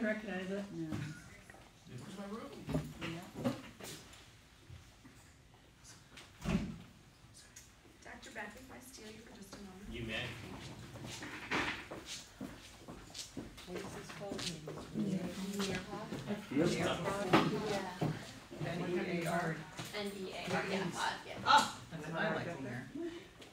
recognize it. No. This was my room. Yeah. Dr. Beck, if I steal you for just a moment. You may. What is this called? Nearpod? Yeah. N-E-A-R. N-E-A-R, yeah, pod, yeah. Ah, that's what I like in there.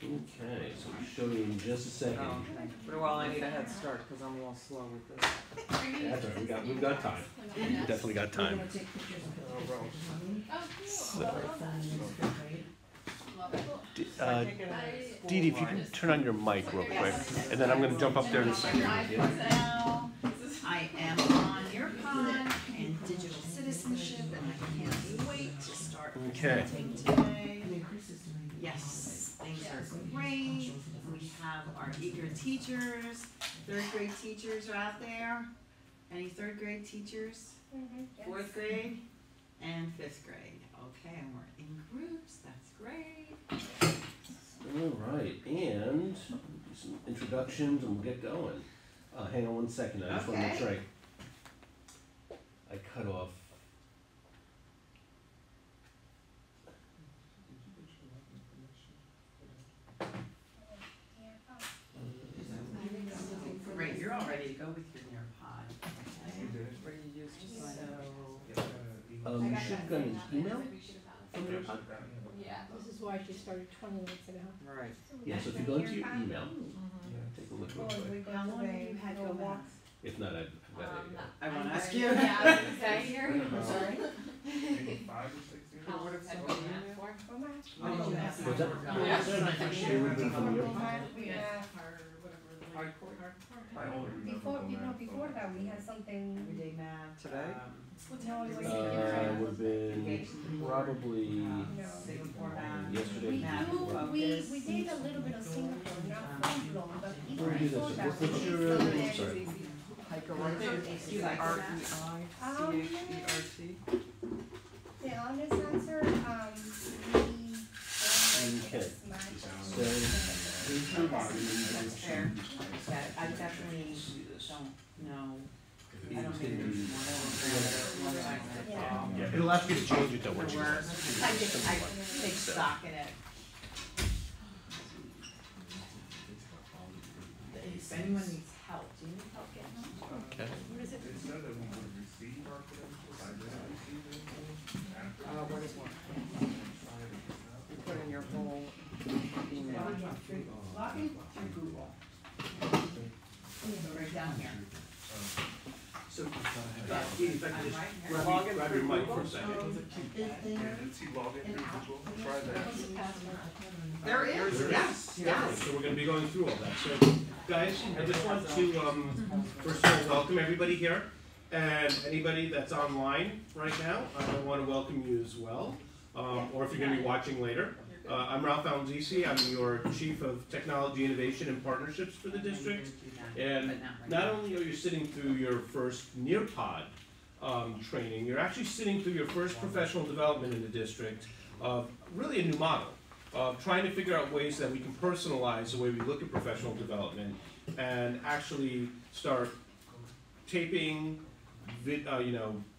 Okay, so we'll show you in just a second. Oh, okay. But well, I need a head start because I'm a little slow with this. That's all right, we've got time. We've definitely got time. Dee Dee, if you can turn on your mic real quick, and then I'm going to jump up there in a second. Now, I am on nearpod and digital citizenship, and I can't wait to start presenting today. Yes, things are great. We have our eager teachers. Third grade teachers are out there. Any third grade teachers? Fourth grade and fifth grade. Okay, and we're in groups. That's great. All right, and do some introductions and we'll get going. Hang on one second, I just want to make sure I cut off. Great, you're all ready to go with your nearpod. What do you use just so I know? You should have gotten an email from Nearpod. Yeah. This is why she started 20 minutes ago. Right. Yeah, so if you go into your email, take a look real quick. How long have you had Go Max? If not, I've got it. I want to ask you. Yeah, I was gonna say here. I'm sorry. Maybe 5 or 6 years. What if Had somebody one emailed? before. When did you have What's that? Yeah. It would have been from your. Before that, we had something. Everyday math. Today? No, it was Would have been probably yesterday. we did a little bit of Singapore, not full blown, but even We'll do before this. that. What's we your, did sorry. R-E-I-C-H-E-R-T. the honest answer, Okay. So, here's your That's fair. Yeah, I definitely don't know. I don't think there's one over Yeah, it'll ask you to change it though, once you. I take stock in it. If anyone needs help, do you need help getting help? Okay. What is it? It said that we would receive our credentials. I didn't receive anything. What is one? You put in your whole email. Log in through Google. Right down here. So, I'm right here. grab your mic for a second. Did she log in through Google? Try that. There is, yes, yes. So we're going to be going through all that. So, guys, I just want to first of all welcome everybody here, and anybody that's online right now. I want to welcome you as well, or if you're going to be watching later. I'm Ralph Alenzisi. I'm your Chief of Technology Innovation and Partnerships for the district. And not only are you sitting through your first nearpod training, you're actually sitting through your first professional development in the district of really a new model of trying to figure out ways that we can personalize the way we look at professional development and actually start taping,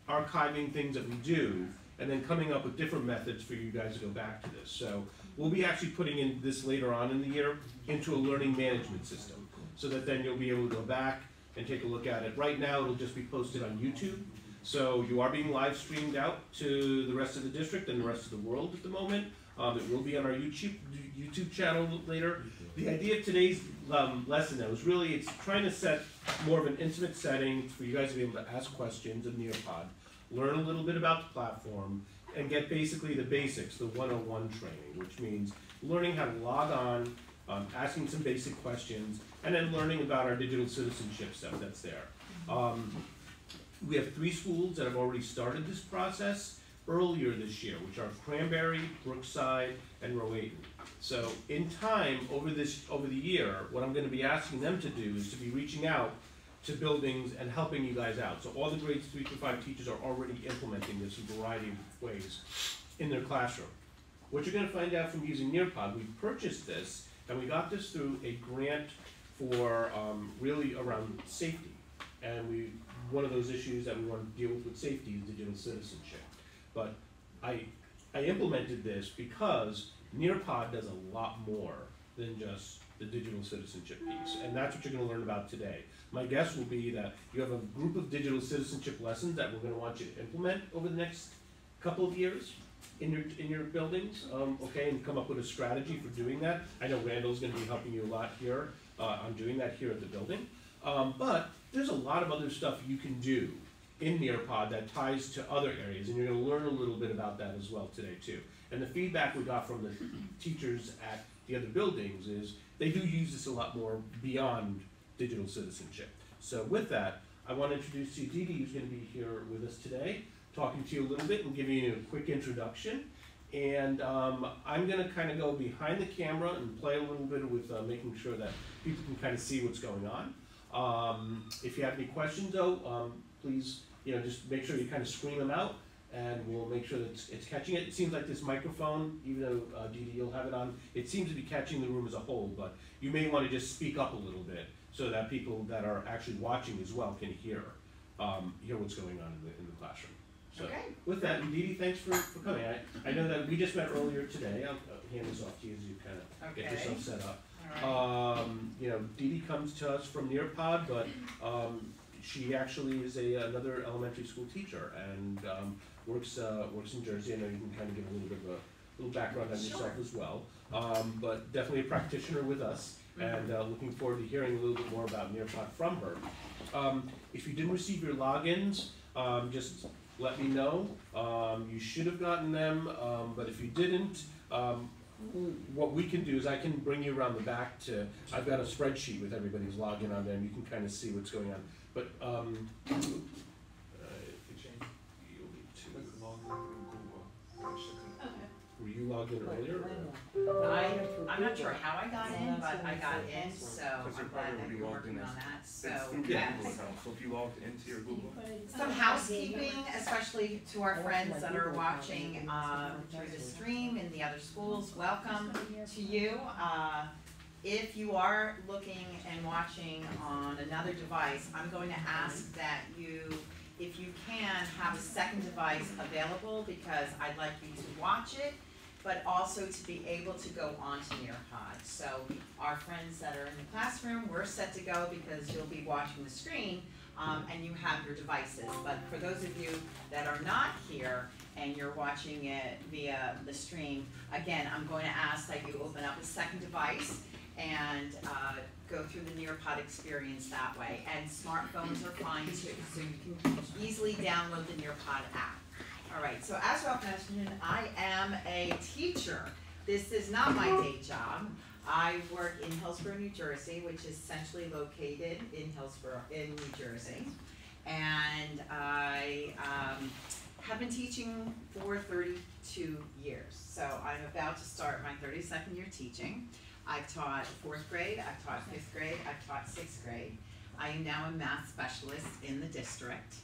archiving things that we do, and then coming up with different methods for you guys to go back to this. So we'll be actually putting in this later on in the year into a learning management system, so that then you'll be able to go back and take a look at it. Right now, it'll just be posted on YouTube. So you are being live streamed out to the rest of the district and the rest of the world at the moment. It will be on our YouTube channel later. The idea of today's lesson, though, is really it's trying to set more of an intimate setting for you guys to be able to ask questions of Nearpod, learn a little bit about the platform, and get basically the basics, the 101 training, which means learning how to log on, asking some basic questions, and then learning about our digital citizenship stuff that's there. We have 3 schools that have already started this process earlier this year, which are Cranberry, Brookside, and Rowayton. So in time, over the year, what I'm going to be asking them to do is to be reaching out to buildings and helping you guys out. So all the grades 3 through 5 teachers are already implementing this in a variety of ways in their classroom. What you're going to find out from using Nearpod, we purchased this, and we got this through a grant for really around safety. And we one of those issues that we want to deal with safety is digital citizenship. But I implemented this because Nearpod does a lot more than just the digital citizenship piece, and that's what you're going to learn about today. My guess will be that you have a group of digital citizenship lessons that we're going to want you to implement over the next couple of years in your buildings, okay, and come up with a strategy for doing that. I know Randall's going to be helping you a lot here on doing that here at the building, but there's a lot of other stuff you can do in Nearpod that ties to other areas, and you're going to learn a little bit about that as well today too. And the feedback we got from the teachers at the other buildings is they do use this a lot more beyond digital citizenship. So with that, I want to introduce you to Dee, who's going to be here with us today, talking to you a little bit and giving you a quick introduction. And I'm going to kind of go behind the camera and play a little bit with making sure that people can kind of see what's going on. If you have any questions though, please, just make sure you kind of scream them out, and we'll make sure that it's catching it. It seems like this microphone, even though Dee, you'll have it on, it seems to be catching the room as a whole, but you may want to just speak up a little bit so that people that are actually watching as well can hear what's going on in the classroom. So Okay. with that, Dee, thanks for coming. I know that we just met earlier today. I'll hand this off to you as you kind of get yourself set up. All right. Dee comes to us from Nearpod, but she actually is another elementary school teacher and works in Jersey. I know you can kind of give a little bit of a little background on yourself as well, but definitely a practitioner with us, and looking forward to hearing a little bit more about Nearpod from her. If you didn't receive your logins, just let me know. You should have gotten them, but if you didn't, what we can do is I can bring you around the back to, I've got a spreadsheet with everybody's login on there, and you can kind of see what's going on. But you'll need to, were you logged in earlier? I'm not sure how I got in, but I got in, so I'm glad that you're working on that. So, yes. So if you logged into your Google. Some housekeeping, especially to our friends that are watching through the stream in the other schools. Welcome to you. If you are looking and watching on another device, I'm going to ask that you, if you can, have a second device available, because I'd like you to watch it, but also to be able to go onto Nearpod. So our friends that are in the classroom, we're set to go because you'll be watching the screen and you have your devices. But for those of you that are not here and you're watching it via the stream, again, I'm going to ask that you open up a second device and go through the Nearpod experience that way. And smartphones are fine too, so you can easily download the Nearpod app. All right, so as Ralph mentioned, I am a teacher. This is not my day job. I work in Hillsborough, New Jersey, which is centrally located in Hillsborough, in New Jersey. And I have been teaching for 32 years. So I'm about to start my 32nd year teaching. I've taught 4th grade, I've taught 5th grade, I've taught 6th grade. I am now a math specialist in the district,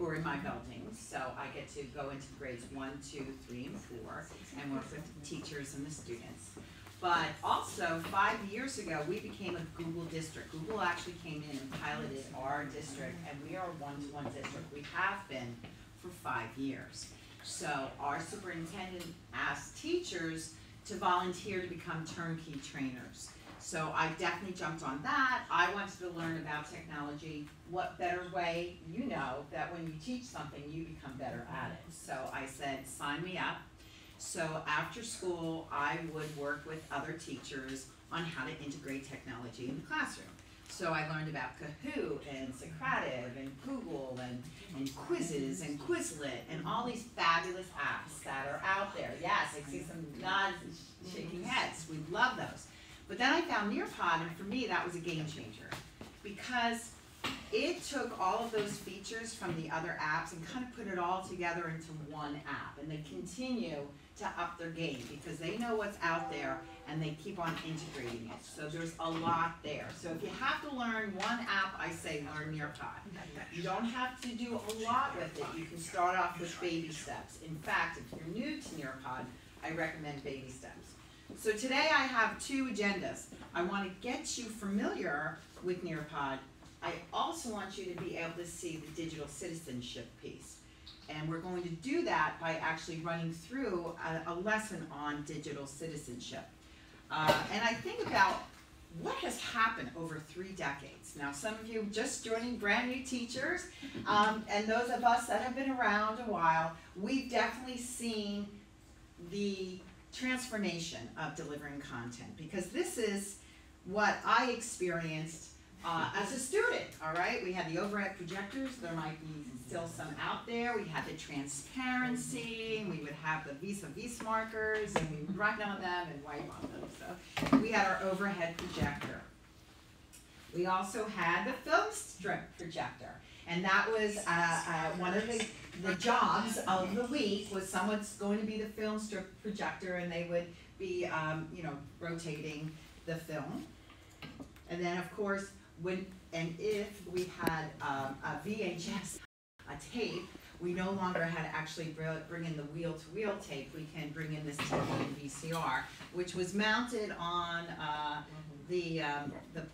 or in my buildings. So I get to go into grades 1, 2, 3, and 4 and work with the teachers and the students. But also, 5 years ago, we became a Google district. Google actually came in and piloted our district, and we are a one-to-one district. We have been for 5 years. So our superintendent asked teachers to volunteer to become turnkey trainers. So I definitely jumped on that. I wanted to learn about technology. What better way, that when you teach something, you become better at it. So I said, sign me up. So after school, I would work with other teachers on how to integrate technology in the classroom. So I learned about Kahoot and Socrative and Google and Quizzes and Quizlet and all these fabulous apps that are out there. Yes, I see some nods and shaking heads. We love those. But then I found Nearpod, and for me that was a game changer, because it took all of those features from the other apps and kind of put it all together into one app. And they continue to up their game because they know what's out there and they keep on integrating it. So there's a lot there. So if you have to learn one app, I say learn Nearpod. You don't have to do a lot with it. You can start off with baby steps. In fact, if you're new to Nearpod, I recommend baby steps. So today I have 2 agendas. I want to get you familiar with Nearpod, I also want you to be able to see the digital citizenship piece. And we're going to do that by actually running through a lesson on digital citizenship. And I think about what has happened over 3 decades. Now, some of you just joining, brand new teachers, and those of us that have been around a while, we've definitely seen the transformation of delivering content, because this is what I experienced as a student, all right? We had the overhead projectors. There might be still some out there. We had the transparency. We would have the vis-a-vis markers, and we would write on them and wipe on them. So we had our overhead projector. We also had the film strip projector, and that was one of the jobs of the week was someone's going to be the film strip projector, and they would be, you know, rotating the film. And then, of course, when and if we had a VHS, a tape, we no longer had to actually bring in the wheel-to-wheel tape. We can bring in this TV and VCR, which was mounted on the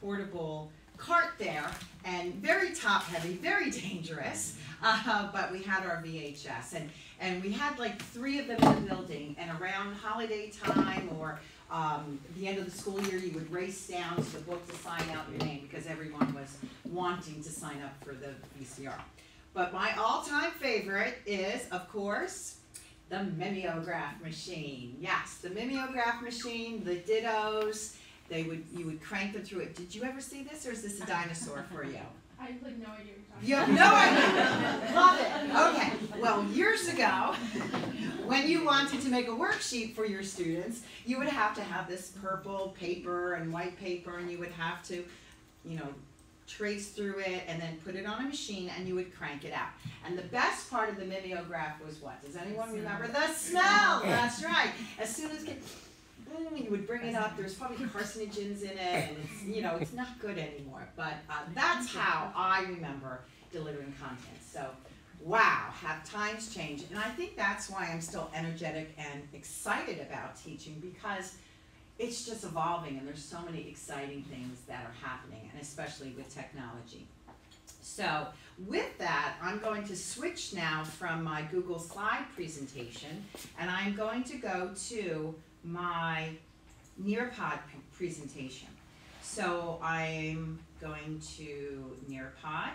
portable cart there, and very top-heavy, very dangerous. But we had our VHS, and we had like 3 of them in the building. And around holiday time or the end of the school year, you would race down to the book to sign out your name because everyone was wanting to sign up for the VCR. But my all-time favorite is, of course, the mimeograph machine. Yes, the mimeograph machine, the dittos. You would crank them through it. Did you ever see this, or is this a dinosaur for you? I have no idea what You you're have talking no idea. Love it. Okay. Well, years ago, when you wanted to make a worksheet for your students, you would have to have this purple paper and white paper, and you would have to, you know, trace through it and then put it on a machine, and you would crank it out. And the best part of the mimeograph was what? Does anyone remember? The smell. That's right. As soon as you would bring it up, there's probably carcinogens in it, and it's, you know, it's not good anymore. But that's how I remember delivering content. So, wow, have times changed? And I think that's why I'm still energetic and excited about teaching, because it's just evolving, and there's so many exciting things that are happening, and especially with technology. So with that, I'm going to switch now from my Google slide presentation, and I'm going to go to my nearpod presentation. So I'm going to nearpod,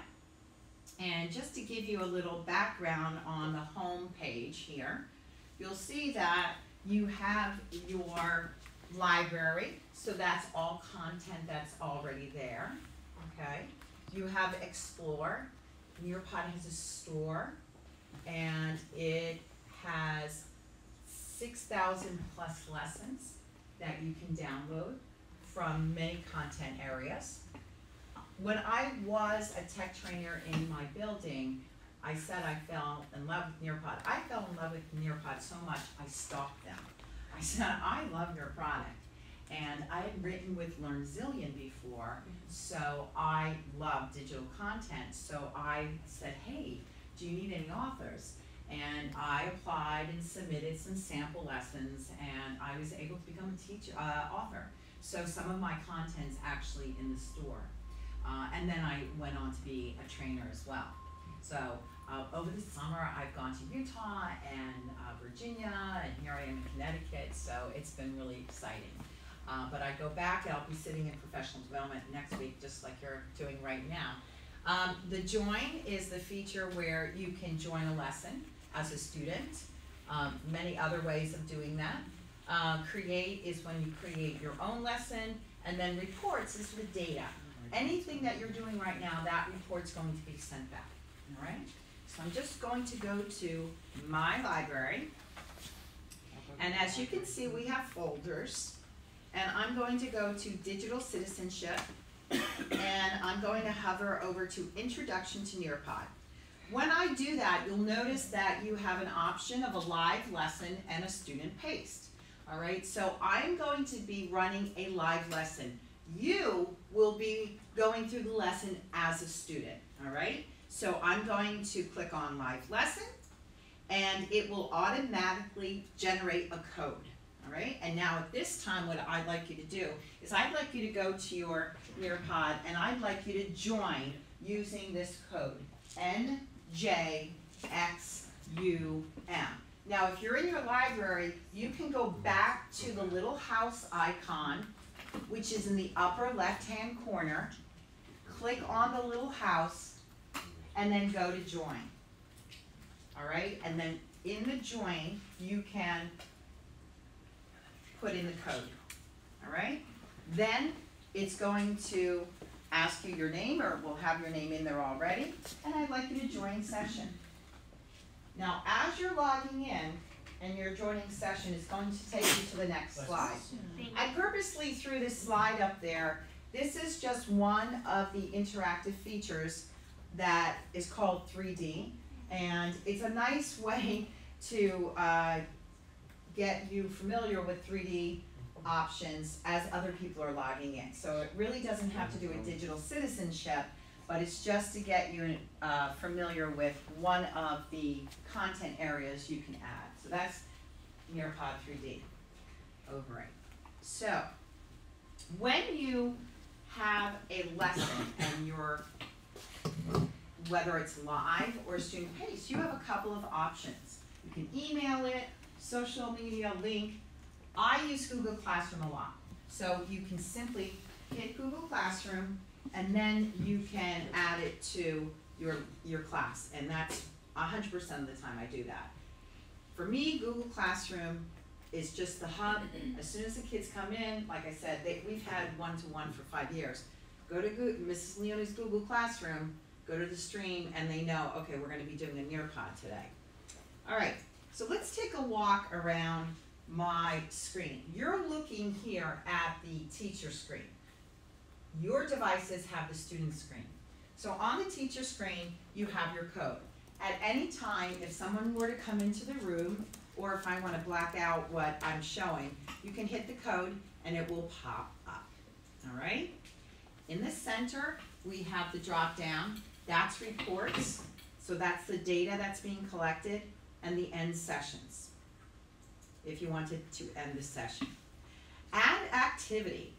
and just to give you a little background on the home page here, you'll see that you have your library, so that's all content that's already there, okay? You have Explore. Nearpod has a store, and it has 6,000 plus lessons that you can download from many content areas. When I was a tech trainer in my building, I said I fell in love with Nearpod. I fell in love with Nearpod so much, I stalked them. I said, I love your product. And I had written with LearnZillion before, so I love digital content. So I said, hey, do you need any authors? And I applied and submitted some sample lessons, and I was able to become a author. So some of my content's actually in the store. And then I went on to be a trainer as well. So over the summer, I've gone to Utah and Virginia, and here I am in Connecticut, so it's been really exciting. But I go back, and I'll be sitting in professional development next week, just like you're doing right now. The join is the feature where you can join a lesson as a student. Many other ways of doing that. Create is when you create your own lesson, and then reports is the data. Anything that you're doing right now, that report's going to be sent back, all right? So I'm just going to go to my library, and as you can see, we have folders, and I'm going to go to Digital Citizenship, and I'm going to hover over to Introduction to Nearpod. When I do that, you'll notice that you have an option of a live lesson and a student paste, all right? So I'm going to be running a live lesson. You will be going through the lesson as a student, all right? So I'm going to click on Live Lesson, and it will automatically generate a code, All right, and now at this time, what I'd like you to do is I'd like you to go to your nearpod and I'd like you to join using this code, NJXUM. Now, if you're in your library, you can go back to the little house icon, which is in the upper left-hand corner. Click on the little house, and then go to join. All right, and then in the join, you can put in the code. All right, then it's going to ask you your name, or we'll have your name in there already, and I'd like you to join session. Now, as you're logging in and you're joining session, it's going to take you to the next slide. I purposely threw this slide up there. This is just one of the interactive features that is called 3D, and it's a nice way to get you familiar with 3D options as other people are logging in. So it really doesn't have to do with digital citizenship, but it's just to get you familiar with one of the content areas you can add. So that's nearpod 3D. Override. So when you have a lesson and you're, whether it's live or student paced, you have a couple of options. You can email it, social media link. I use Google Classroom a lot. So you can simply hit Google Classroom and then you can add it to your class. And that's 100% of the time I do that. For me, Google Classroom is just the hub. As soon as the kids come in, like I said, we've had one-to-one for 5 years. Go to Mrs. Leone's Google Classroom, go to the stream, and they know, okay, we're gonna be doing a nearpod today. All right, so let's take a walk around my screen. You're looking here at the teacher screen. Your devices have the student screen. So on the teacher screen, you have your code. At any time, if someone were to come into the room, or if I want to black out what I'm showing, you can hit the code and it will pop up. All right? In the center, we have the drop down. That's reports. So that's the data that's being collected, and the end sessions, if you wanted to end the session. Add activity.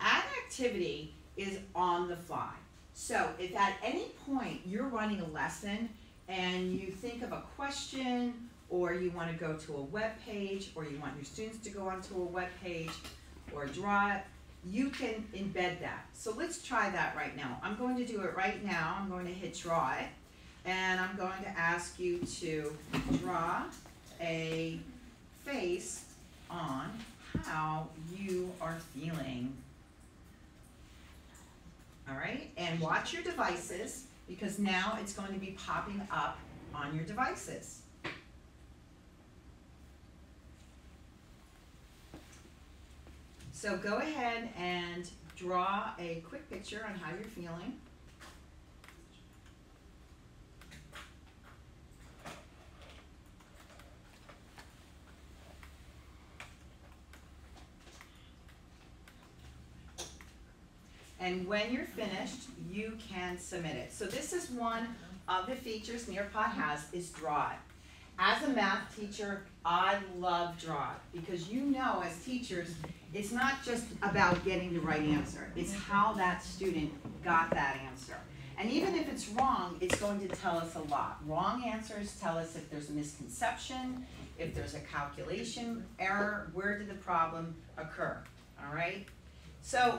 Add activity is on the fly. So if at any point you're running a lesson and you think of a question, or you want to go to a web page, or you want your students to go onto a web page, or draw it, you can embed that. So let's try that right now. I'm going to do it right now. I'm going to hit draw it, and I'm going to ask you to draw a face on how you are feeling. All right, and watch your devices, because now it's going to be popping up on your devices. So go ahead and draw a quick picture on how you're feeling. And when you're finished, you can submit it. So this is one of the features nearpod has, is draw it. As a math teacher, I love draw it, because you know, as teachers, it's not just about getting the right answer. It's how that student got that answer. And even if it's wrong, it's going to tell us a lot. Wrong answers tell us if there's a misconception, if there's a calculation error, where did the problem occur, all right? So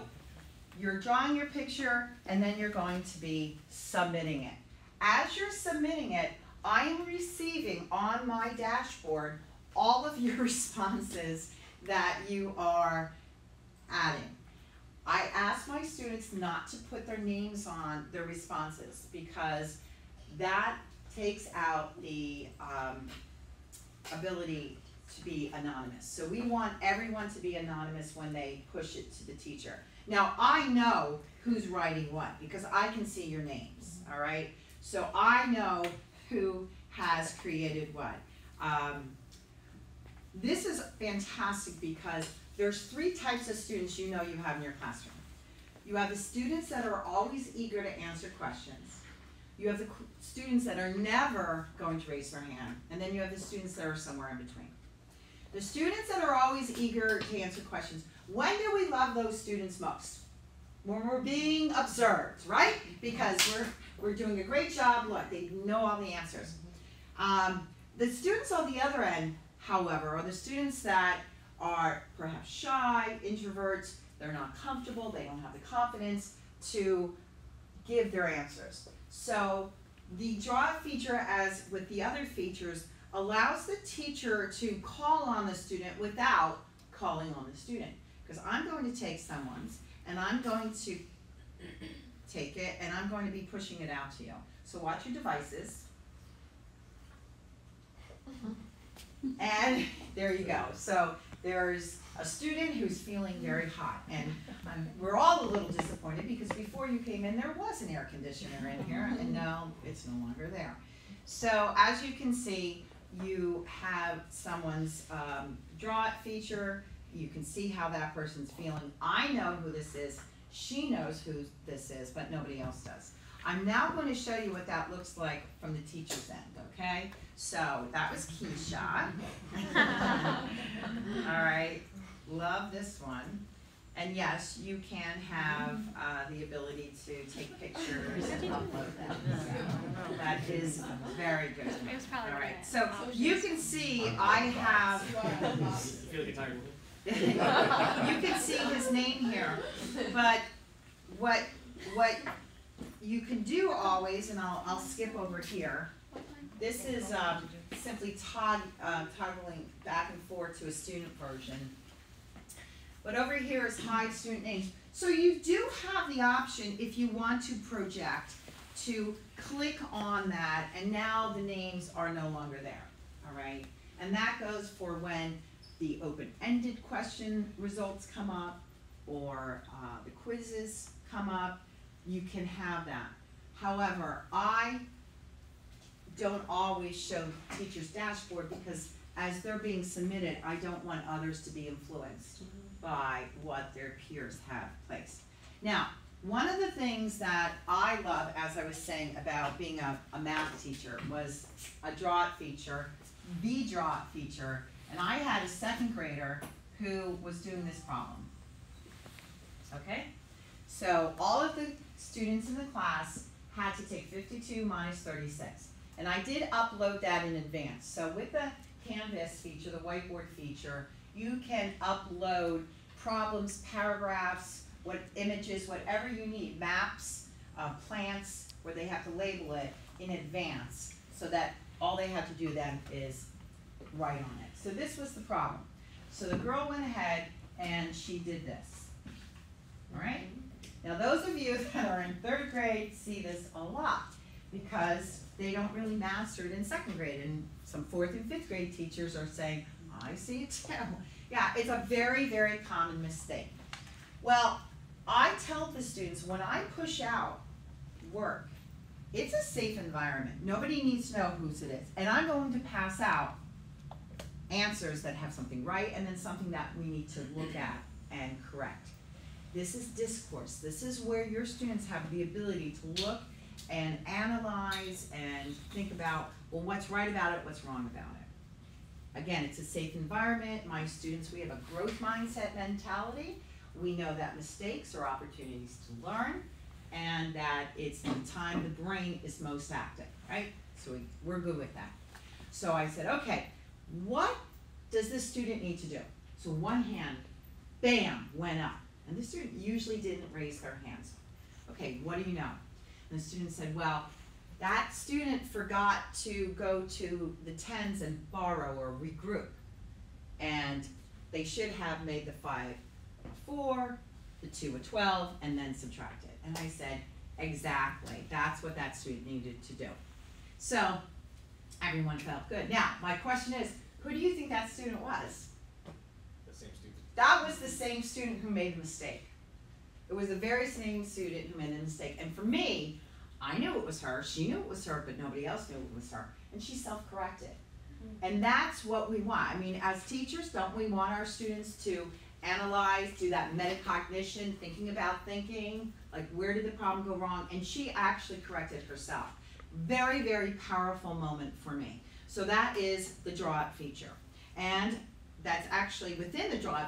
you're drawing your picture, and then you're going to be submitting it. As you're submitting it, I am receiving on my dashboard all of your responses that you are adding. I ask my students not to put their names on their responses, because that takes out the ability to be anonymous. So we want everyone to be anonymous when they push it to the teacher. Now, I know who's writing what, because I can see your names, all right? So I know who has created what. This is fantastic, because there's 3 types of students you know you have in your classroom. You have the students that are always eager to answer questions. You have the students that are never going to raise their hand. And then you have the students that are somewhere in between. The students that are always eager to answer questions. When do we love those students most? When we're being observed, right? Because we're doing a great job. Look, they know all the answers. The students on the other end, however, are the students that are perhaps shy, introverts, they're not comfortable, they don't have the confidence to give their answers. So the draw feature, as with the other features, allows the teacher to call on the student without calling on the student. Because I'm going to take someone's and I'm going to take it and I'm going to be pushing it out to you. So watch your devices. And there you go. So there's a student who's feeling very hot, and we're all a little disappointed because before you came in there was an air conditioner in here, and no, it's no longer there. So as you can see, you have someone's draw it feature. You can see how that person's feeling. I know who this is. She knows who this is, but nobody else does. I'm now going to show you what that looks like from the teacher's end, okay? So that was Keisha. All right, love this one. And yes, you can have the ability to take pictures and upload them. So that is very good. It was probably All right, good. so you can see I have, you can see his name here, but what you can do always, and I'll skip over here, this is simply toggling back and forth to a student version. But over here is hide student names. So you do have the option, if you want to project, to click on that, and now the names are no longer there, all right? And that goes for when the open-ended question results come up, or the quizzes come up. You can have that. However, I don't always show teachers' dashboard because as they're being submitted, I don't want others to be influenced by what their peers have placed. Now, one of the things that I love, as I was saying, about being a math teacher was a draw it feature, the draw it feature, and I had a second grader who was doing this problem. Okay? So all of the students in the class had to take 52 minus 36. And I did upload that in advance. So with the Canvas feature, the whiteboard feature, you can upload problems, paragraphs, what images, whatever you need, maps, plants, where they have to label it in advance, so that all they have to do then is write on it. So this was the problem. So the girl went ahead and she did this. All right? Now those of you that are in 3rd grade see this a lot because they don't really master it in 2nd grade, and some 4th and 5th grade teachers are saying, I see it too. Yeah, it's a very, very common mistake. Well, I tell the students when I push out work, it's a safe environment. Nobody needs to know whose it is. And I'm going to pass out answers that have something right and then something that we need to look at and correct. This is discourse. This is where your students have the ability to look and analyze and think about, well, what's right about it, what's wrong about it. Again, it's a safe environment. My students, we have a growth mindset mentality. We know that mistakes are opportunities to learn, and that it's the time the brain is most active, right? So we're good with that. So I said, okay, what does this student need to do? So one hand, bam, went up. And the student usually didn't raise their hands. Okay, what do you know? And the student said, well, that student forgot to go to the tens and borrow or regroup. And they should have made the 5 a 4, the 2 a 12, and then subtracted. And I said, exactly, that's what that student needed to do. So everyone felt good. Now, my question is, who do you think that student was? The same student. That was the same student who made the mistake. It was the very same student who made the mistake. And for me, I knew it was her, she knew it was her, but nobody else knew it was her. And she self-corrected. And that's what we want. I mean, as teachers, don't we want our students to analyze, do that metacognition, thinking about thinking, like where did the problem go wrong? And she actually corrected herself. Very, very powerful moment for me. So that is the draw it feature. And that's actually within the draw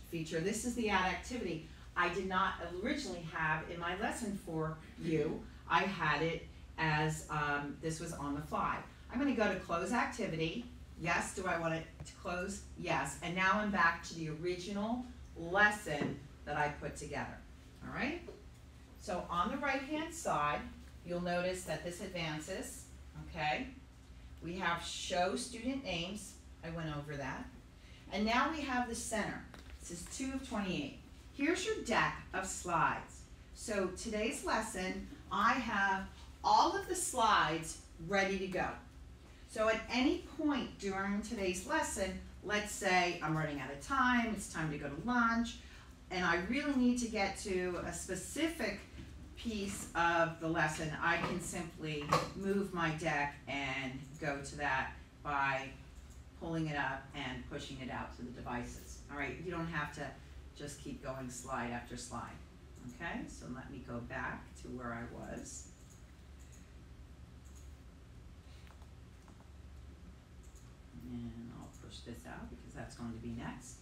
feature. This is the add activity. I did not originally have in my lesson for you. I had it as this was on the fly. I'm going to go to close activity. Yes, do I want it to close? Yes. And now I'm back to the original lesson that I put together. All right? So on the right-hand side, you'll notice that this advances. Okay? We have show student names. I went over that. And now we have the center. This is 2 of 28. Here's your deck of slides. So today's lesson, I have all of the slides ready to go. So at any point during today's lesson, let's say I'm running out of time, it's time to go to lunch, and I really need to get to a specific piece of the lesson, I can simply move my deck and go to that by pulling it up and pushing it out to the devices. All right, you don't have to just keep going slide after slide. Okay, so let me go back to where I was. And I'll push this out because that's going to be next.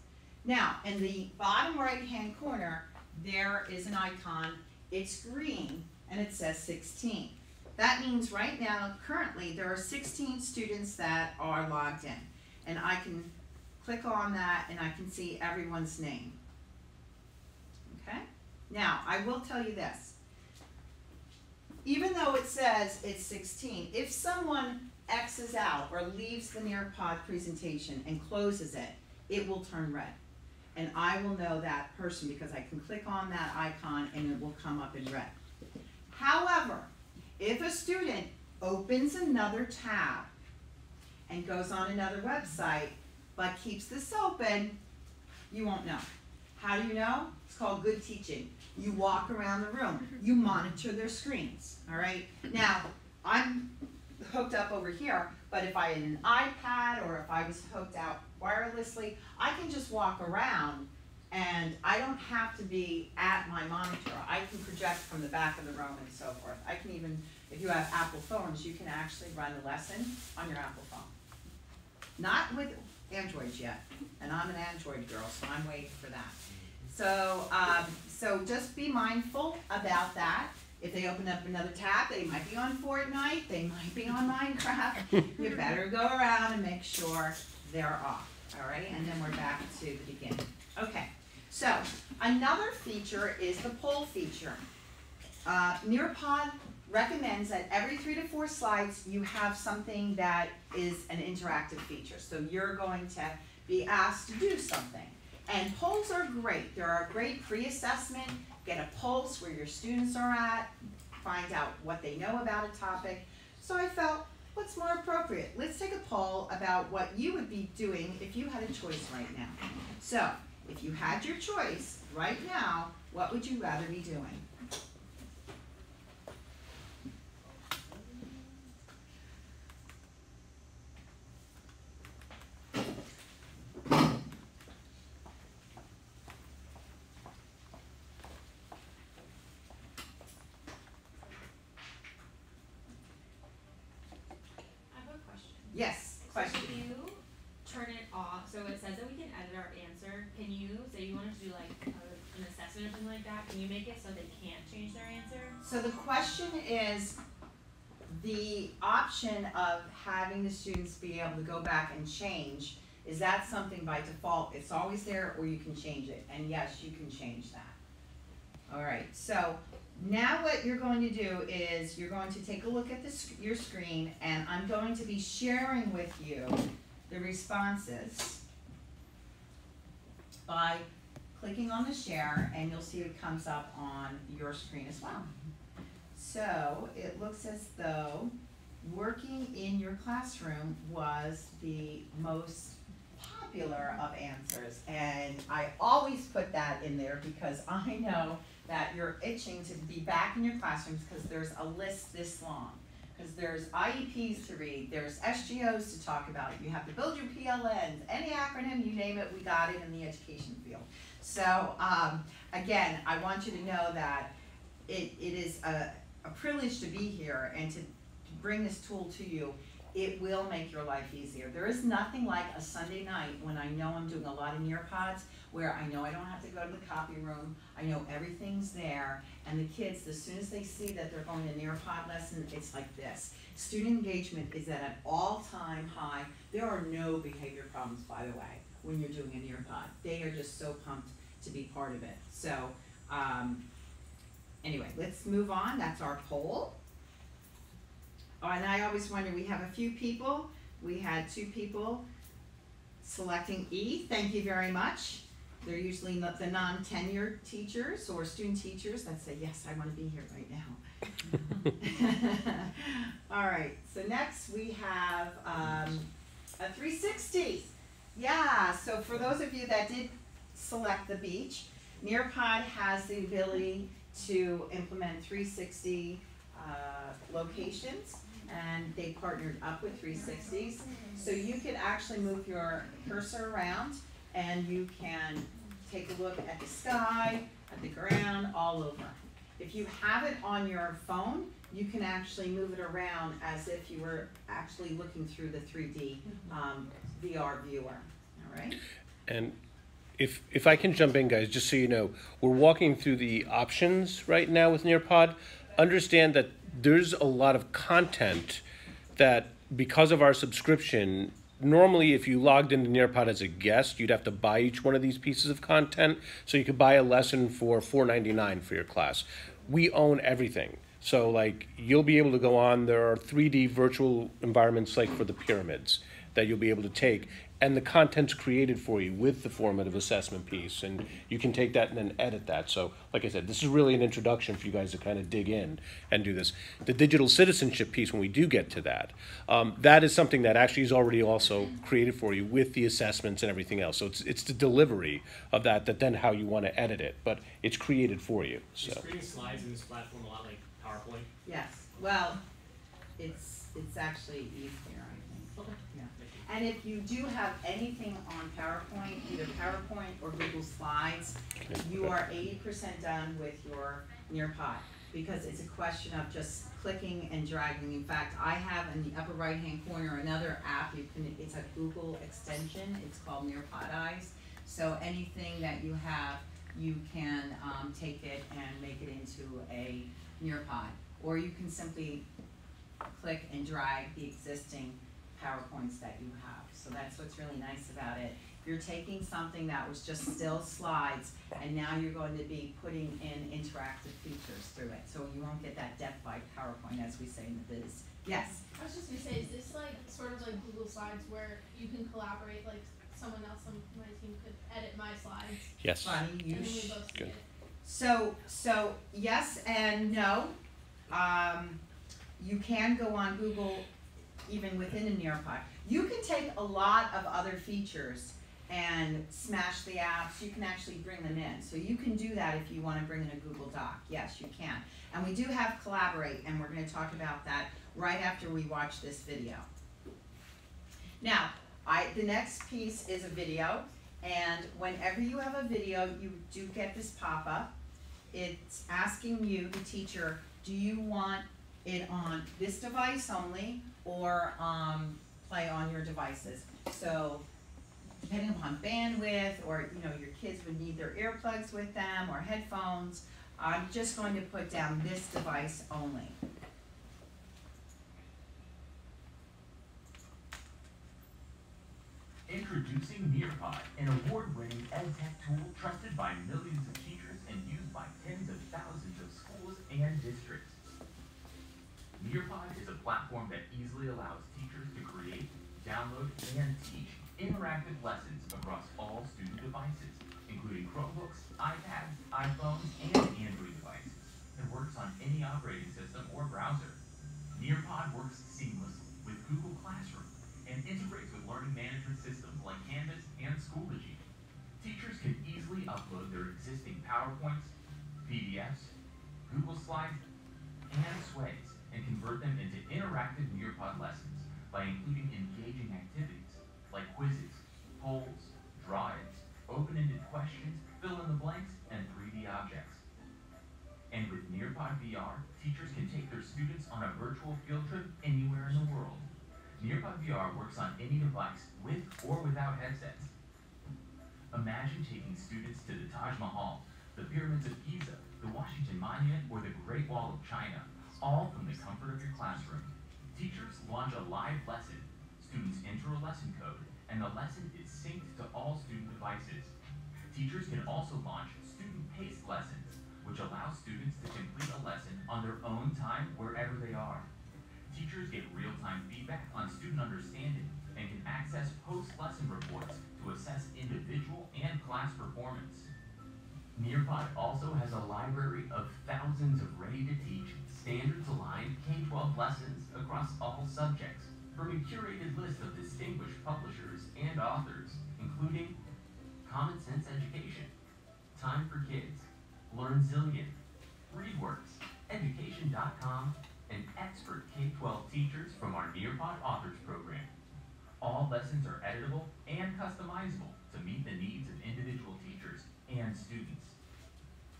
Now, in the bottom right-hand corner, there is an icon. It's green, and it says 16. That means right now, currently, there are 16 students that are logged in. And I can click on that, and I can see everyone's name. Okay? Now, I will tell you this. Even though it says it's 16, if someone X's out or leaves the nearpod presentation and closes it, it will turn red. And I will know that person because I can click on that icon and it will come up in red. However, if a student opens another tab and goes on another website but keeps this open, you won't know. How do you know? It's called good teaching. You walk around the room. You monitor their screens. All right? Now, I'm hooked up over here, but if I had an iPad or if I was hooked out wirelessly, I can just walk around and I don't have to be at my monitor. I can project from the back of the room and so forth. I can even, if you have Apple phones, you can actually run the lesson on your Apple phone. Not with Androids yet, and I'm an Android girl, so I'm waiting for that. So just be mindful about that. If they open up another tab, they might be on Fortnite, they might be on Minecraft. You better go around and make sure they're off, all right? And then we're back to the beginning. Okay, so another feature is the poll feature. Nearpod recommends that every 3 to 4 slides you have something that is an interactive feature. So you're going to be asked to do something. And polls are great. They're a great pre-assessment. Get a pulse where your students are at, find out what they know about a topic. So I felt, what's more appropriate? Let's take a poll about what you would be doing if you had a choice right now. So, if you had your choice right now, what would you rather be doing? Yes, question. If you turn it off, so it says that we can edit our answer. Can you, say you wanted to do like an assessment or something like that, can you make it so they can't change their answer? So the question is the option of having the students be able to go back and change, is that something by default, it's always there, or you can change it? And yes, you can change that. All right, so now what you're going to do is you're going to take a look at your screen, and I'm going to be sharing with you the responses by clicking on the share, and you'll see it comes up on your screen as well. So it looks as though working in your classroom was the most popular of answers, and I always put that in there because I know that you're itching to be back in your classrooms because there's a list this long. Because there's IEPs to read, there's SGOs to talk about, you have to build your PLNs, any acronym, you name it, we got it in the education field. So again, I want you to know that it is a privilege to be here and to bring this tool to you. it will make your life easier. There is nothing like a Sunday night when I know I'm doing a lot of nearpods, where I know I don't have to go to the copy room, I know everything's there, and the kids, as soon as they see that they're going to nearpod lesson, it's like this. Student engagement is at an all-time high. There are no behavior problems, by the way, when you're doing a nearpod. They are just so pumped to be part of it. So, anyway, let's move on. That's our poll. Oh, and I always wonder, we have a few people. We had 2 people selecting E. Thank you very much. They're usually not the non-tenured teachers or student teachers that say, yes, I want to be here right now. All right, so next we have a 360. Yeah, so for those of you that did select the beach, Nearpod has the ability to implement 360 locations, and they partnered up with 360s. So you could actually move your cursor around and you can take a look at the sky, at the ground, all over. If you have it on your phone, you can actually move it around as if you were actually looking through the 3D VR viewer, all right? And if I can jump in, guys, just so you know, we're walking through the options right now with Nearpod. Understand that there's a lot of content that, because of our subscription, normally if you logged into Nearpod as a guest, you'd have to buy each one of these pieces of content. So you could buy a lesson for $4.99 for your class. We own everything. So like, you'll be able to go on, there are 3D virtual environments like for the pyramids that you'll be able to take, and the content's created for you with the formative assessment piece, and you can take that and then edit that. So like I said, this is really an introduction for you guys to kind of dig in and do this. The digital citizenship piece, when we do get to that, that is something that actually is already also created for you with the assessments and everything else. So it's the delivery of that then how you want to edit it, but it's created for you. So Is creating slides in this platform a lot like PowerPoint? Yes, well, it's actually easier, I think. Okay. Yeah. And if you do have anything on PowerPoint, either PowerPoint or Google Slides, you are 80% done with your Nearpod, because it's a question of just clicking and dragging. In fact, I have in the upper right-hand corner another app. It's a Google extension. It's called Nearpod Eyes. So anything that you have, you can take it and make it into a Nearpod, or you can simply click and drag the existing PowerPoints that you have. So that's what's really nice about it. You're taking something that was just still slides, and now you're going to be putting in interactive features through it. So you won't get that death by PowerPoint, as we say in the biz. Yes? I was just gonna say, is this like sort of like Google Slides where you can collaborate, like someone else on my team could edit my slides? yes. Funny, And you then we both see Good. it. So yes and no. You can go on Google even within a Nearpod. You can take a lot of other features and smash the apps. You can actually bring them in. So you can do that if you want to bring in a Google Doc. Yes, you can. And we do have Collaborate, and we're going to talk about that right after we watch this video. Now, the next piece is a video, and whenever you have a video, you do get this pop-up. It's asking you, the teacher, do you want it on this device only, or play on your devices? So depending upon bandwidth, or your kids would need their earplugs with them or headphones, I'm just going to put down this device only. Introducing Nearpod, an award-winning EdTech tool trusted by millions of teachers and used by tens of thousands of schools and districts. Nearpod is a platform that easily allows teachers to create, download, and teach interactive lessons across all student devices, including Chromebooks, iPads, iPhones, and Android devices, and works on any operating system or browser. Nearpod works seamlessly with Google Classroom and integrates with learning management systems like Canvas and Schoology. Teachers can easily upload their existing PowerPoints, PDFs, Google Slides, and Sways, and convert them into interactive Nearpod lessons by including engaging activities like quizzes, polls, drawings, open-ended questions, fill-in-the-blanks, and 3D objects. And with Nearpod VR, teachers can take their students on a virtual field trip anywhere in the world. Nearpod VR works on any device with or without headsets. Imagine taking students to the Taj Mahal, the pyramids of Giza, the Washington Monument, or the Great Wall of China, all from the comfort of your classroom. Teachers launch a live lesson. Students enter a lesson code, and the lesson is synced to all student devices. Teachers can also launch student-paced lessons, which allow students to complete a lesson on their own time wherever they are. Teachers get real-time feedback on student understanding and can access post-lesson reports to assess individual and class performance. Nearpod also has a library of thousands of ready-to-teach, standards-aligned K-12 lessons across all subjects, from a curated list of distinguished publishers and authors, including Common Sense Education, Time for Kids, Learn Zillion, ReadWorks, Education.com, and expert K-12 teachers from our Nearpod Authors Program. All lessons are editable and customizable to meet the needs of individual teachers and students.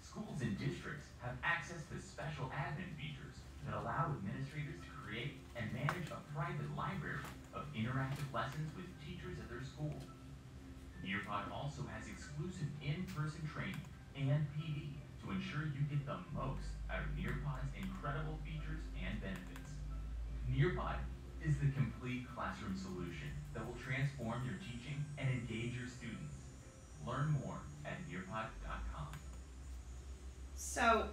Schools and districts have access to special admin features that allow administrators to create and manage a private library of interactive lessons with teachers at their school. Nearpod also has exclusive in-person training and PD to ensure you get the most out of Nearpod's incredible features and benefits. Nearpod is the complete classroom solution that will transform your teaching and engage your students. Learn more at nearpod.com. So,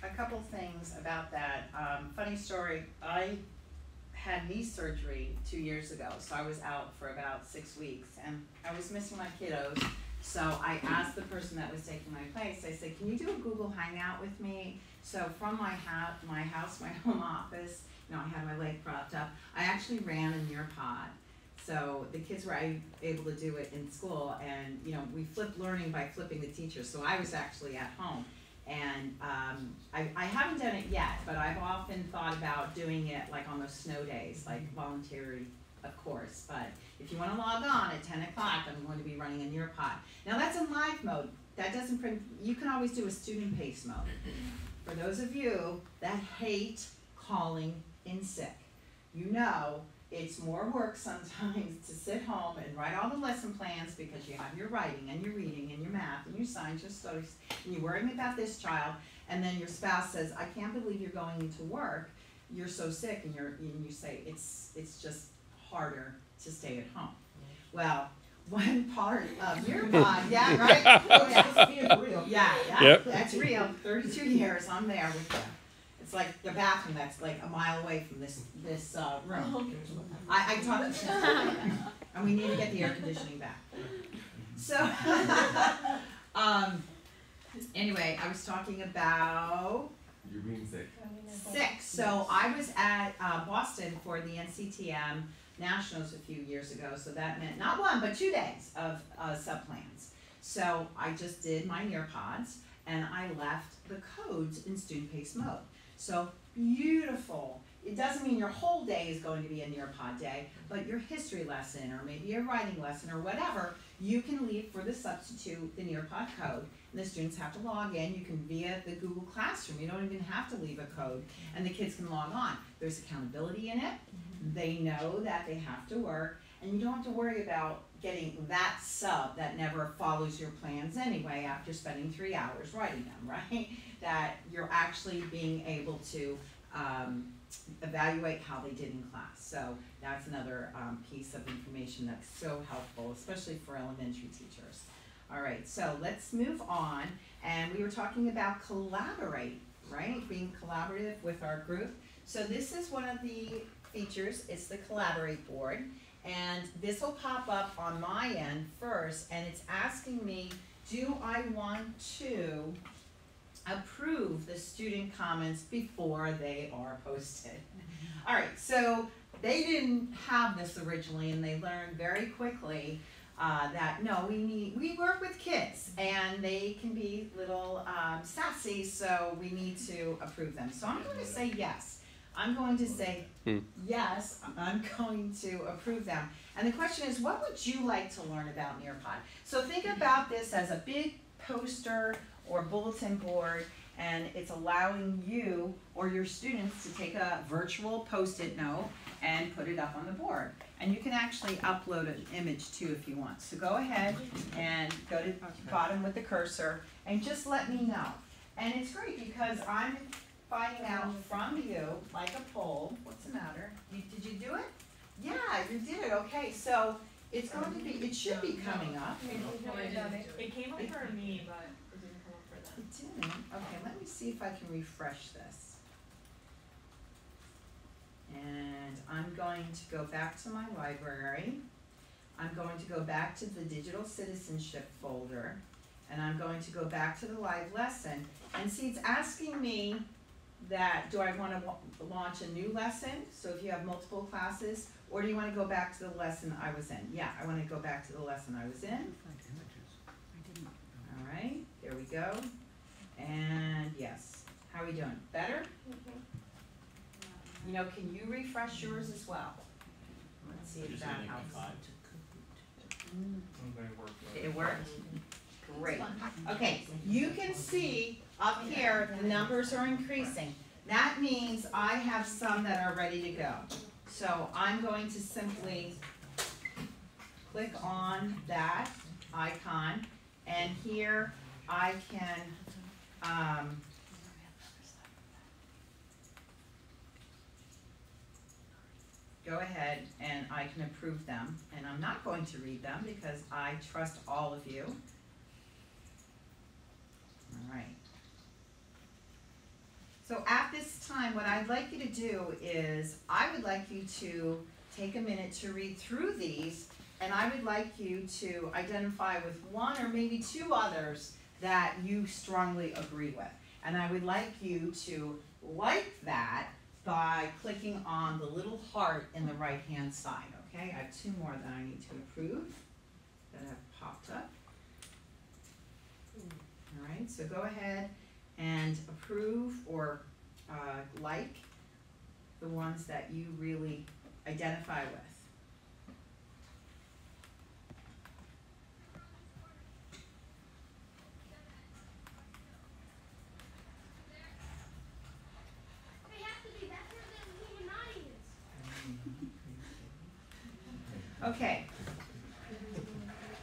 a couple things about that. Funny story, I had knee surgery 2 years ago, so I was out for about 6 weeks, and I was missing my kiddos. So I asked the person that was taking my place, I said, can you do a Google Hangout with me? So from my house, my home office, I had my leg propped up, I actually ran a Nearpod. So the kids were able to do it in school, and we flipped learning by flipping the teachers, so I was actually at home. And I haven't done it yet, but I've often thought about doing it like on those snow days, like voluntary, of course. But if you want to log on at 10 o'clock, I'm going to be running a Nearpod. Now that's in live mode. That doesn't print. You can always do a student pace mode. For those of you that hate calling in sick, it's more work sometimes to sit home and write all the lesson plans because you have your writing and your reading and your math and your science, your studies, and you're worrying about this child, and then your spouse says, I can't believe you're going into work, you're so sick, and you say, it's just harder to stay at home. Well, one part of your body, yeah, right? That's real. 32 years, I'm there with you. It's like the bathroom that's like a mile away from this room. I talked to them, and we need to get the air conditioning back. So, anyway, I was talking about You're being sick. sick. So I was at Boston for the NCTM Nationals a few years ago. So that meant not 1 but 2 days of sub-plans. So I just did my Nearpods, and I left the codes in student pace mode. So beautiful. It doesn't mean your whole day is going to be a Nearpod day, but your history lesson or maybe a writing lesson or whatever, you can leave for the substitute the Nearpod code, and the students have to log in. You can via the Google Classroom. You don't even have to leave a code, and the kids can log on. There's accountability in it. They know that they have to work, and you don't have to worry about getting that sub that never follows your plans anyway after spending 3 hours writing them, right? That you're actually being able to evaluate how they did in class. So that's another piece of information that's so helpful, especially for elementary teachers. All right, so let's move on. And we were talking about collaborate, right? Being collaborative with our group. So this is one of the features. It's the collaborate board. And this will pop up on my end first, and it's asking me, do I want to approve the student comments before they are posted? All right, so they didn't have this originally, and they learned very quickly that no, we work with kids, and they can be little sassy, so we need to approve them. So I'm going to say yes. I'm going to say, yes, I'm going to approve them. And the question is, what would you like to learn about Nearpod? So think about this as a big poster or bulletin board, and it's allowing you or your students to take a virtual Post-it note and put it up on the board. And you can actually upload an image too if you want. So go ahead and go to the bottom with the cursor and just let me know. And it's great because I'm finding out from you, like a poll. What's the matter? Did you do it? Yeah, you did it. Okay, so it's going to be, it should be coming up. It came up for me, but it didn't come up for them. It didn't. Okay, let me see if I can refresh this. And I'm going to go back to my library. I'm going to go back to the digital citizenship folder. And I'm going to go back to the live lesson. And see, it's asking me that, do I want to launch a new lesson? So if you have multiple classes, or do you want to go back to the lesson I was in? Yeah, I want to go back to the lesson I was in. All right, there we go. And yes, how are we doing? Better? You know, can you refresh yours as well? Let's see if that helps. It worked? Great. Okay, you can see up here the numbers are increasing. That means I have some that are ready to go. So I'm going to simply click on that icon, and here I can go ahead and I can approve them. And I'm not going to read them because I trust all of you. All right. So at this time, what I'd like you to do is, I would like you to take a minute to read through these, and I would like you to identify with one or maybe two others that you strongly agree with. And I would like you to like that by clicking on the little heart in the right-hand side, okay? I have two more that I need to approve that have popped up. All right, so go ahead and approve or like the ones that you really identify with. Okay.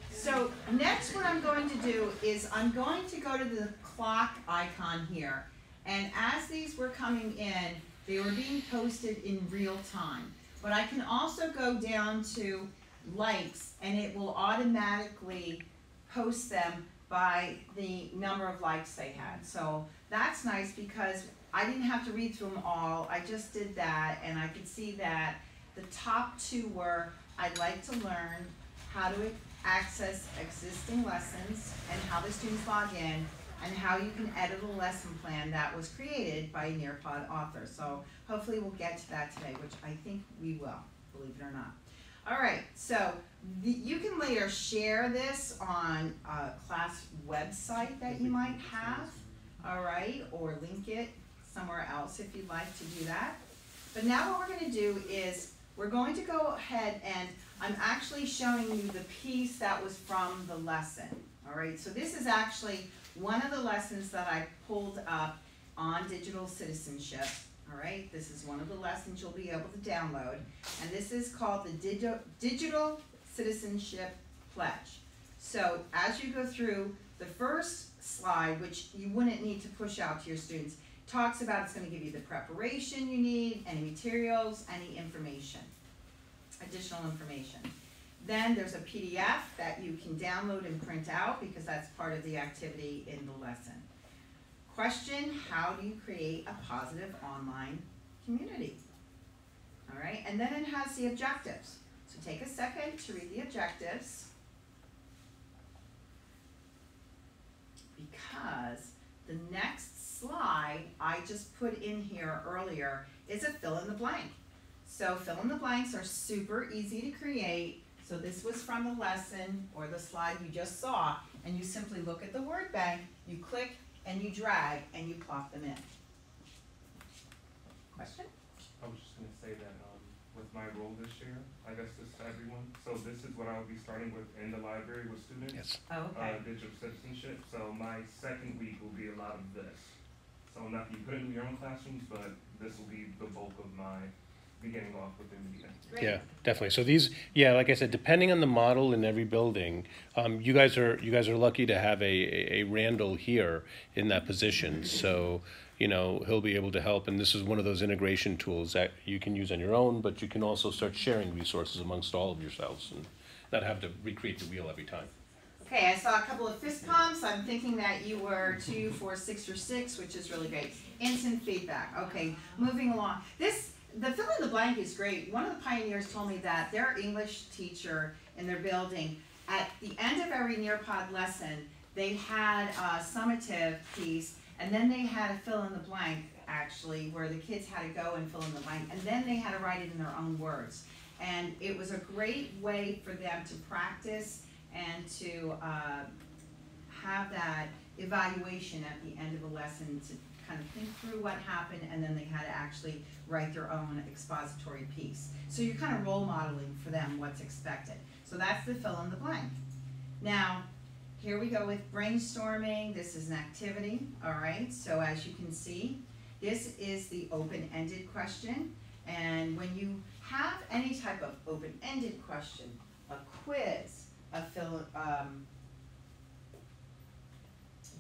So next what I'm going to do is I'm going to go to the clock icon here. And as these were coming in, they were being posted in real time. But I can also go down to likes, and it will automatically post them by the number of likes they had. So that's nice because I didn't have to read through them all. I just did that, and I could see that the top two were, I'd like to learn how to access existing lessons and how the students log in, and how you can edit a lesson plan that was created by a nearpod author. So hopefully we'll get to that today, which I think we will, believe it or not. All right, so you can later share this on a class website that you might have, all right, or link it somewhere else if you'd like to do that. But now what we're going to do is we're going to go ahead and I'm actually showing you the piece that was from the lesson, all right? So this is actually one of the lessons that I pulled up on digital citizenship, all right? This is one of the lessons you'll be able to download, and this is called the Digital Citizenship Pledge. So as you go through, the first slide, which you wouldn't need to push out to your students, talks about it's going to give you the preparation you need, any materials, any information, additional information. Then there's a PDF that you can download and print out because that's part of the activity in the lesson. Question, how do you create a positive online community? All right, and then it has the objectives. So take a second to read the objectives because the next slide I just put in here earlier is a fill in the blank. So fill in the blanks are super easy to create. So this was from the lesson or the slide you just saw, and you simply look at the word bank, you click and you drag and you plop them in. Question? I was just gonna say that with my role this year, I guess this to everyone. So this is what I will be starting with in the library with students. Yes. Oh, okay. Digital citizenship. So my second week will be a lot of this. So not you put it in your own classrooms, but this will be the bulk of my beginning off with the media. Great. Yeah, definitely. So these, yeah, like I said, depending on the model in every building, you guys are lucky to have a Randall here in that position. So, you know, he'll be able to help, and this is one of those integration tools that you can use on your own, but you can also start sharing resources amongst all of yourselves and not have to recreate the wheel every time. Okay, I saw a couple of fist pumps. I'm thinking that you were 2, 4, 6, or 6, which is really great. Instant feedback. Okay, moving along. The fill in the blank is great. One of the pioneers told me that their English teacher in their building, at the end of every nearpod lesson, they had a summative piece, and then they had a fill in the blank, actually, where the kids had to go and fill in the blank, and then they had to write it in their own words. And it was a great way for them to practice and to have that evaluation at the end of a lesson to kind of think through what happened, and then they had to actually write their own expository piece. So you're kind of role modeling for them what's expected. So that's the fill in the blank. Now, here we go with brainstorming. This is an activity, all right? So as you can see, this is the open-ended question. And when you have any type of open-ended question, a quiz, a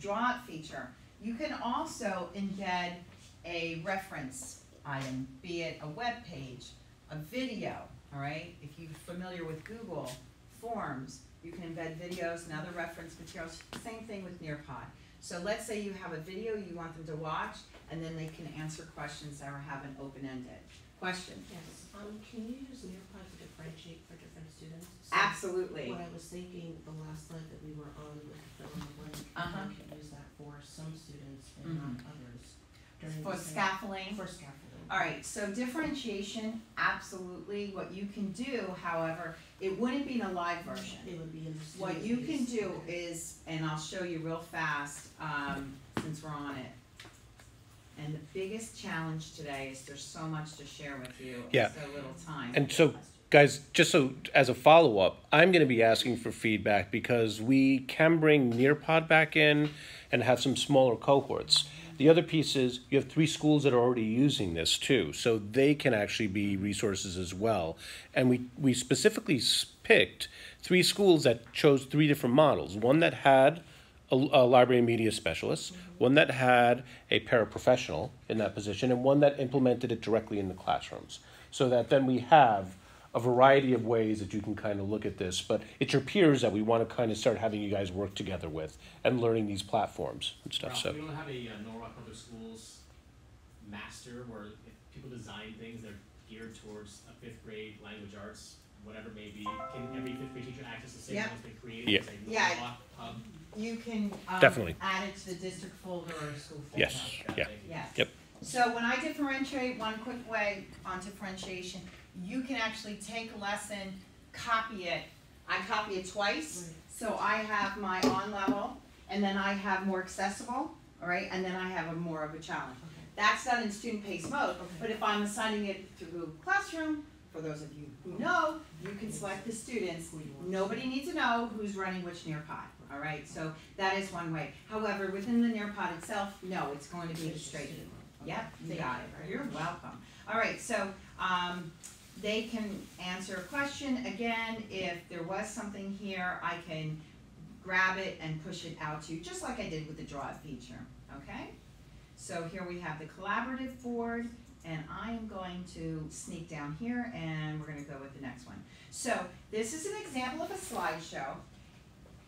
draw-out feature, you can also embed a reference item, be it a web page, a video, all right? If you're familiar with Google Forms, you can embed videos and other reference materials. Same thing with Nearpod. So let's say you have a video you want them to watch, and then they can answer questions that have an open-ended question. Yes, can you use Nearpod to differentiate for different students? So Absolutely. what I was thinking, the last slide that we were on with the fill in the blank, Uh-huh. we could use that for some students and not others. during For the same- scaffolding. For scaffolding. All right, so differentiation, absolutely. What you can do, however, it wouldn't be in a live version. It would be in the What student you can piece. do is, and I'll show you real fast, since we're on it. And the biggest challenge today is there's so much to share with you Yeah. in so little time. And so, guys, just so as a follow-up, I'm going to be asking for feedback because we can bring Nearpod back in and have some smaller cohorts. The other piece is you have 3 schools that are already using this too, so they can actually be resources as well. And we specifically picked 3 schools that chose 3 different models. One that had a library and media specialist, one that had a paraprofessional in that position, and one that implemented it directly in the classrooms. So that then we have a variety of ways that you can kind of look at this, but it's your peers that we want to kind of start having you guys work together with and learning these platforms and stuff. Ralph, So we don't have a Norwalk Public Schools master where if people design things that are geared towards a 5th grade language arts, whatever it may be. Can every 5th grade teacher access the same Yep. ones they created? Yeah. Say Yeah. Norwalk Hub? You can Definitely. add it to the district folder or school folder. yes, yeah. Thank you. Yes. Yep. So when I differentiate, one quick way on differentiation, you can actually take a lesson, copy it. I copy it twice, so I have my on level, and then I have more accessible, all right, and then I have a more of a challenge. That's done in student paced mode, but if I'm assigning it through Google Classroom, for those of you who know, you can select the students. Nobody needs to know who's running which Nearpod, all right? So that is one way. However, within the Nearpod itself, no, it's going to be the straight. Yep, you got it. You're welcome. All right, so they can answer a question. Again, if there was something here, I can grab it and push it out to you, just like I did with the draw feature, okay? So here we have the collaborative board, and I am going to sneak down here, and we're gonna go with the next one. So this is an example of a slideshow.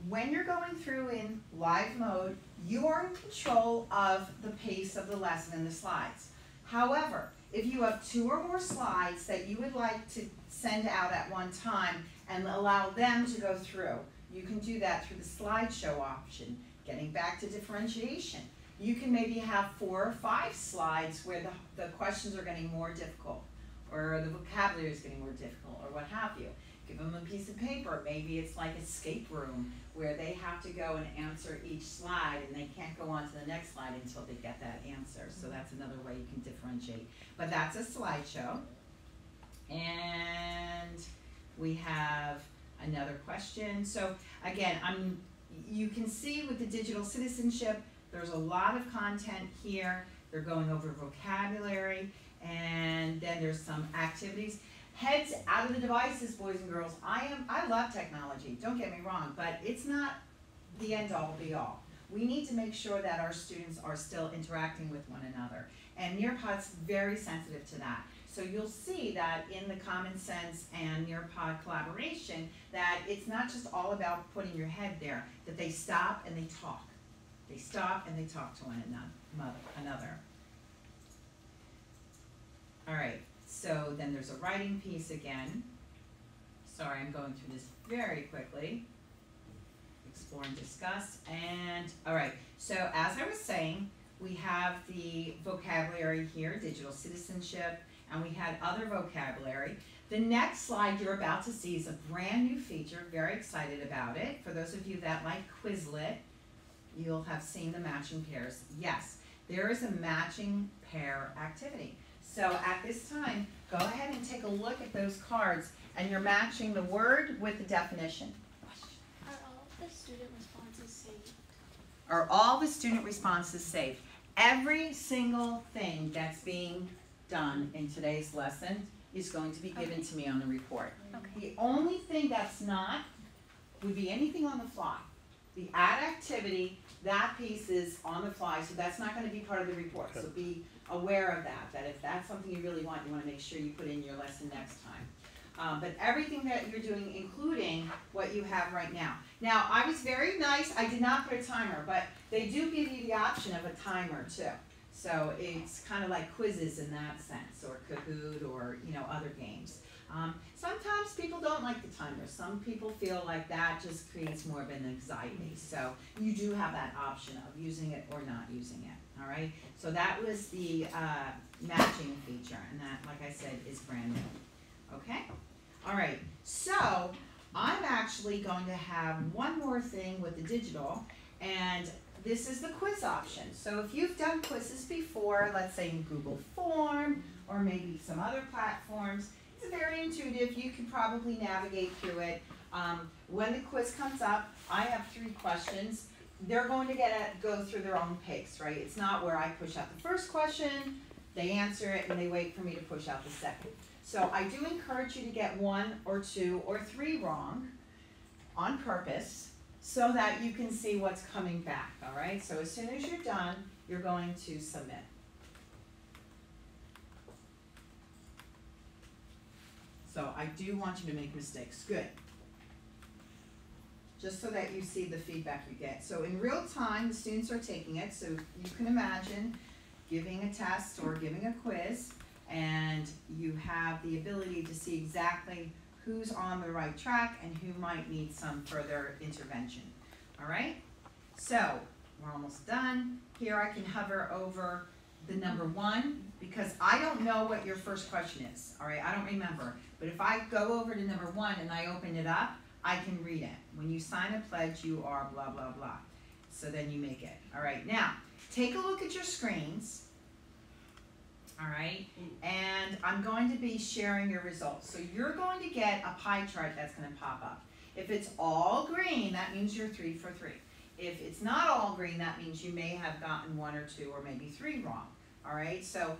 When you're going through in live mode, you are in control of the pace of the lesson and the slides. However, if you have 2 or more slides that you would like to send out at one time and allow them to go through, you can do that through the slideshow option. Getting back to differentiation, you can maybe have 4 or 5 slides where the questions are getting more difficult, or the vocabulary is getting more difficult, or what have you. Give them a piece of paper. Maybe it's like escape room where they have to go and answer each slide, and they can't go on to the next slide until they get that answer. So that's another way you can differentiate. But that's a slideshow. And we have another question. So again, you can see with the digital citizenship, there's a lot of content here. They're going over vocabulary, And then there's some activities. Heads out of the devices, boys and girls. I love technology, don't get me wrong, but it's not the end all be all. We need to make sure that our students are still interacting with one another. And Nearpod's very sensitive to that. So you'll see that in the Common Sense and Nearpod collaboration, that it's not just all about putting your head there, that they stop and they talk. They stop and they talk to one another. All right, so then there's a writing piece again. Sorry, I'm going through this very quickly. Explore and discuss. And all right, so as I was saying, we have the vocabulary here, digital citizenship, and we had other vocabulary. The next slide you're about to see is a brand new feature, very excited about it. For those of you that like Quizlet, you'll have seen the matching pairs. Yes, there is a matching pair activity. So at this time, go ahead and take a look at those cards, and you're matching the word with the definition. Are all the student responses saved? Are all the student responses saved? Every single thing that's being done in today's lesson is going to be given to me on the report. Okay. The only thing that's not would be anything on the fly. The add activity, that piece is on the fly, so that's not going to be part of the report. So be aware of that if that's something you really want to make sure you put in your lesson next time. But everything that you're doing, including what you have right now. Now, I was very nice, I did not put a timer, but they do give you the option of a timer too. So it's kind of like quizzes in that sense, or Kahoot, or other games. Sometimes people don't like the timer. Some people feel like that just creates more of an anxiety. So you do have that option of using it or not using it. All right. So that was the matching feature, and that, like I said, is brand new. Okay. All right. So I'm actually going to have one more thing with the digital, and this is the quiz option. So if you've done quizzes before, let's say in Google Form or maybe some other platforms, it's very intuitive. You can probably navigate through it. When the quiz comes up, I have 3 questions. They're going to go through their own pace, right? It's not where I push out the first question, they answer it, and they wait for me to push out the second. So I do encourage you to get 1 or 2 or 3 wrong on purpose, so that you can see what's coming back, all right? So as soon as you're done, you're going to submit. So I do want you to make mistakes. Good. Just so that you see the feedback you get. So in real time, the students are taking it, so you can imagine giving a test or giving a quiz, and you have the ability to see exactly who's on the right track and who might need some further intervention. All right? So we're almost done. Here I can hover over the number 1 because I don't know what your first question is. All right? I don't remember. But if I go over to number 1 and I open it up, I can read it. When you sign a pledge, you are blah, blah, blah. So then you make it. All right? Now, take a look at your screens. All right, and I'm going to be sharing your results. So you're going to get a pie chart that's going to pop up. If it's all green, that means you're 3 for 3. If it's not all green, that means you may have gotten 1 or 2 or maybe 3 wrong. All right, so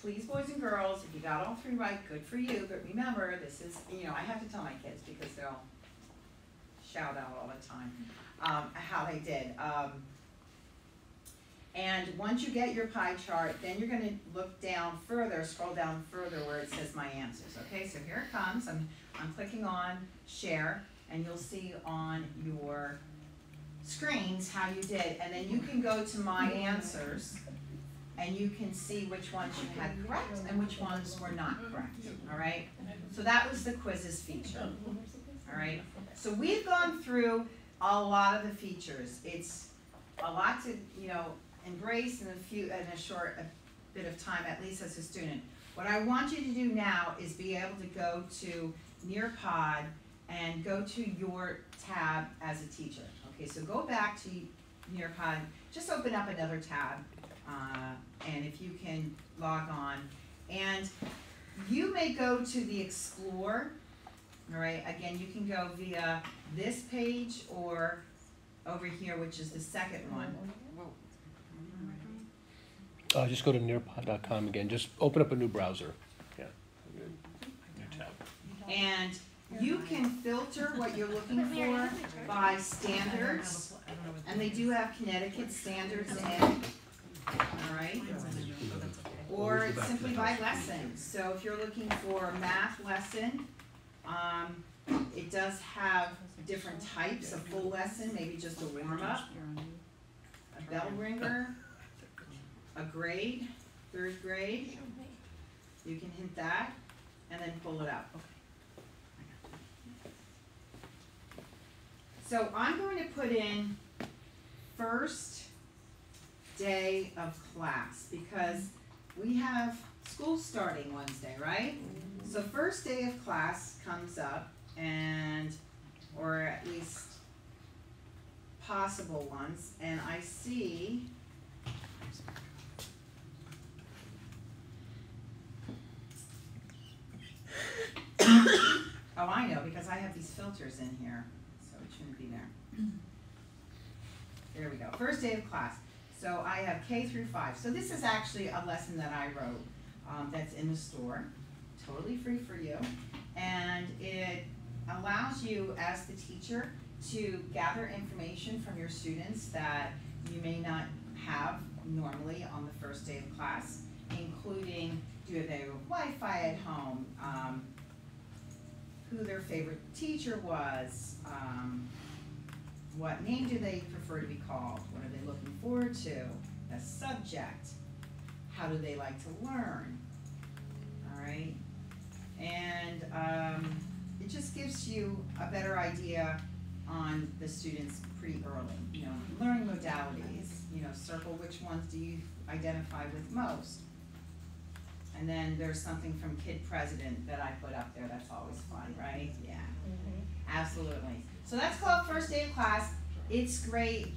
please, boys and girls, if you got all 3 right, good for you. But remember, this is, I have to tell my kids because they'll shout out all the time how they did. And once you get your pie chart, then you're going to look down further, scroll down further where it says my answers. Okay, so here it comes. I'm clicking on share, and you'll see on your screens how you did. And then you can go to my answers, and you can see which ones you had correct and which ones were not correct. All right, so that was the quizzes feature. All right, so we've gone through a lot of the features. It's a lot to, embrace in a short bit of time, at least as a student. What I want you to do now is be able to go to Nearpod and go to your tab as a teacher. Okay, so go back to Nearpod, just open up another tab, and if you can log on, and you may go to the Explore. All right, again, you can go via this page or over here, which is the second one. Just go to nearpod.com again. Just open up a new browser. Yeah. New tab. And you can filter what you're looking for by standards, and they do have Connecticut standards in, all right? Or it's simply by lesson. So if you're looking for a math lesson, it does have different types, a full lesson, maybe just a warm-up, a bell ringer, a grade, 3rd grade. You can hit that and then pull it up. So I'm going to put in first day of class because we have school starting Wednesday, right? So first day of class comes up, and or at least possible ones, and I see oh, I know, because I have these filters in here, so it shouldn't be there. There we go. First day of class. So I have K through 5. So this is actually a lesson that I wrote that's in the store, totally free for you, and it allows you as the teacher to gather information from your students that you may not have normally on the first day of class, including do they have Wi-Fi at home, who their favorite teacher was, what name do they prefer to be called, what are they looking forward to, the subject, how do they like to learn, all right? And it just gives you a better idea on the students pretty early. You know, learning modalities, you know, circle which ones do you identify with most. And then there's something from Kid President that I put up there that's always fun, right? Yeah, absolutely. So that's called first day of class. It's great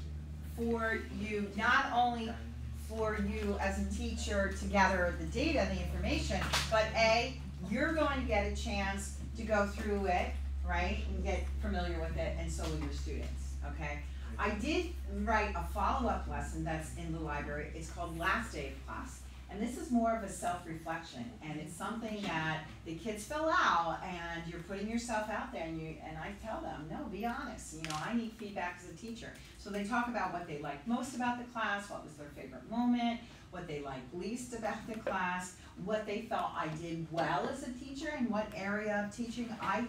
for you, not only for you as a teacher to gather the data and the information, but you're going to get a chance to go through it, right, and get familiar with it, and so will your students, okay? I did write a follow-up lesson that's in the library. It's called Last Day of Class. And this is more of a self-reflection, and it's something that the kids fill out, and you're putting yourself out there, and I tell them, no, be honest. You know, I need feedback as a teacher. So they talk about what they liked most about the class, what was their favorite moment, what they liked least about the class, what they felt I did well as a teacher, and what area of teaching I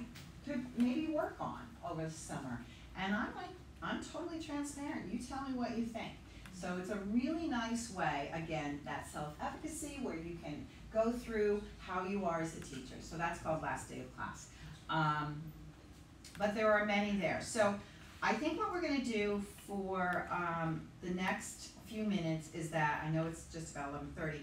could maybe work on over the summer. And I'm like, I'm totally transparent. You tell me what you think. So it's a really nice way, again, that self-efficacy where you can go through how you are as a teacher. So that's called Last Day of Class. But there are many there. So I think what we're going to do for the next few minutes is that, I know it's just about 11:30,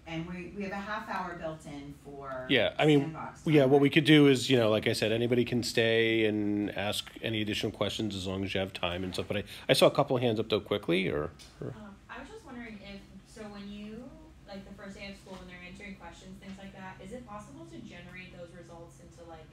and we have a half hour built in for sandbox time. What we could do is, you know, like I said, anybody can stay and ask any additional questions as long as you have time and stuff. But I saw a couple of hands up though quickly, or I was just wondering if, so when you, like the first day of school, when they're answering questions, things like that, is it possible to generate those results into like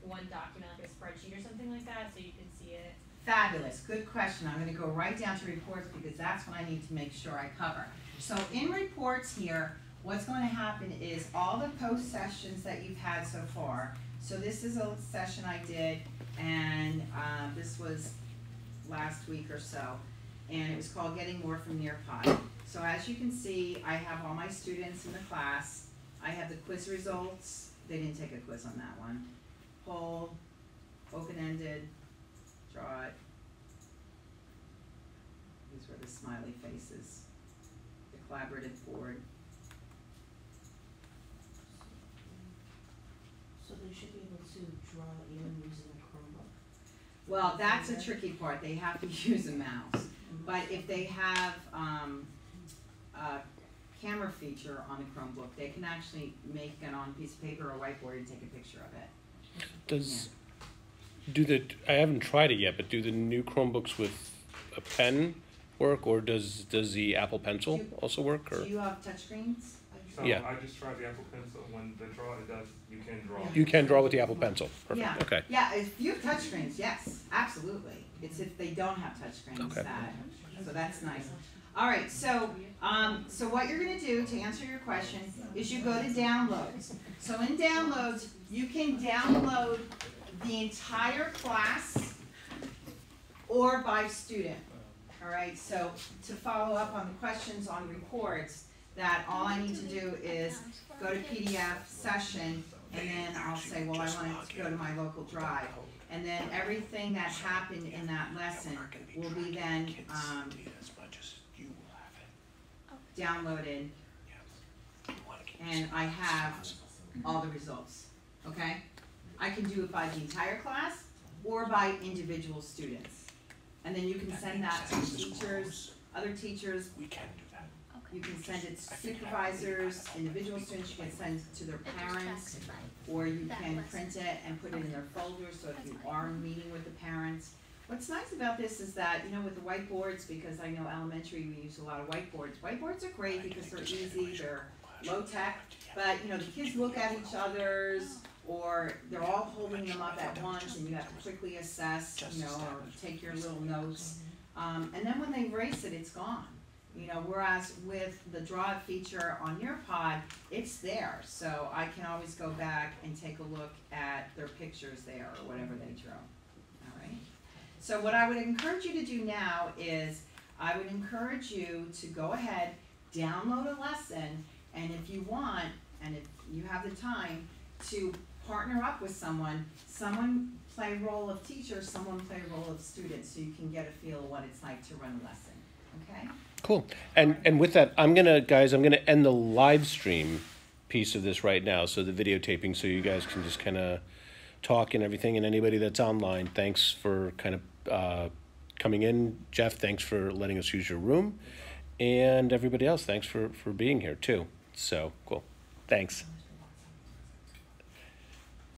one document, like a spreadsheet or something like that, so you can see it? Fabulous, good question. I'm going to go right down to reports because that's what I need to make sure I cover. So in reports here, what's going to happen is all the post sessions that you've had so far. So this is a session I did, and this was last week or so, and it was called Getting More from Nearpod. So as you can see, I have all my students in the class. I have the quiz results. They didn't take a quiz on that one. Poll, open-ended, draw it. These were the smiley faces. The collaborative board. So they should be able to draw even using a Chromebook? Well, that's a tricky part. They have to use a mouse. But if they have a camera feature on the Chromebook, they can actually make it on a piece of paper or whiteboard and take a picture of it. I haven't tried it yet, but do the new Chromebooks with a pen work, or does the Apple Pencil also work? Or? Do you have touchscreens? So Yeah. I just tried the Apple Pencil. When the draw it does, you can draw. You can draw with the Apple Pencil. Perfect. Yeah. Okay. Yeah, if you have touchscreens, yes, absolutely. It's if they don't have touchscreens Okay. that, so that's nice. All right, so what you're gonna do to answer your question is you go to downloads. So in downloads, you can download the entire class or by student. All right, so to follow up on the questions on reports, that all I need to do is go to PDF session, and then I'll say, well, I want it to go to my local drive. And then everything that happened in that lesson will be then downloaded, and I have all the results, okay? I can do it by the entire class or by individual students. And then you can send that to teachers, other teachers. We can do that. You can send it to supervisors, individual students, you can send it to their parents, or you can print it and put it in their folder, so if you are meeting with the parents. What's nice about this is that, you know, with the whiteboards, because I know elementary, we use a lot of whiteboards. Whiteboards are great because they're easy, they're low tech, but, you know, the kids look at each other's, or they're all holding them up at once, and you have to quickly assess, you know, or take your little notes. And then when they erase it, it's gone. You know, whereas with the draw it feature on nearpod, it's there, so I can always go back and take a look at their pictures there, or whatever they drew. All right? So what I would encourage you to do now is, I would encourage you to go ahead, download a lesson, and if you want, and if you have the time, to partner up with someone play a role of teacher, someone play a role of student, so you can get a feel of what it's like to run a lesson, okay? Cool. And with that, I'm gonna end the live stream piece of this right now, so the videotaping, so you guys can just kind of talk and everything. And anybody that's online, thanks for kind of coming in. Jeff, thanks for letting us use your room, and everybody else, thanks for being here too. So cool. Thanks.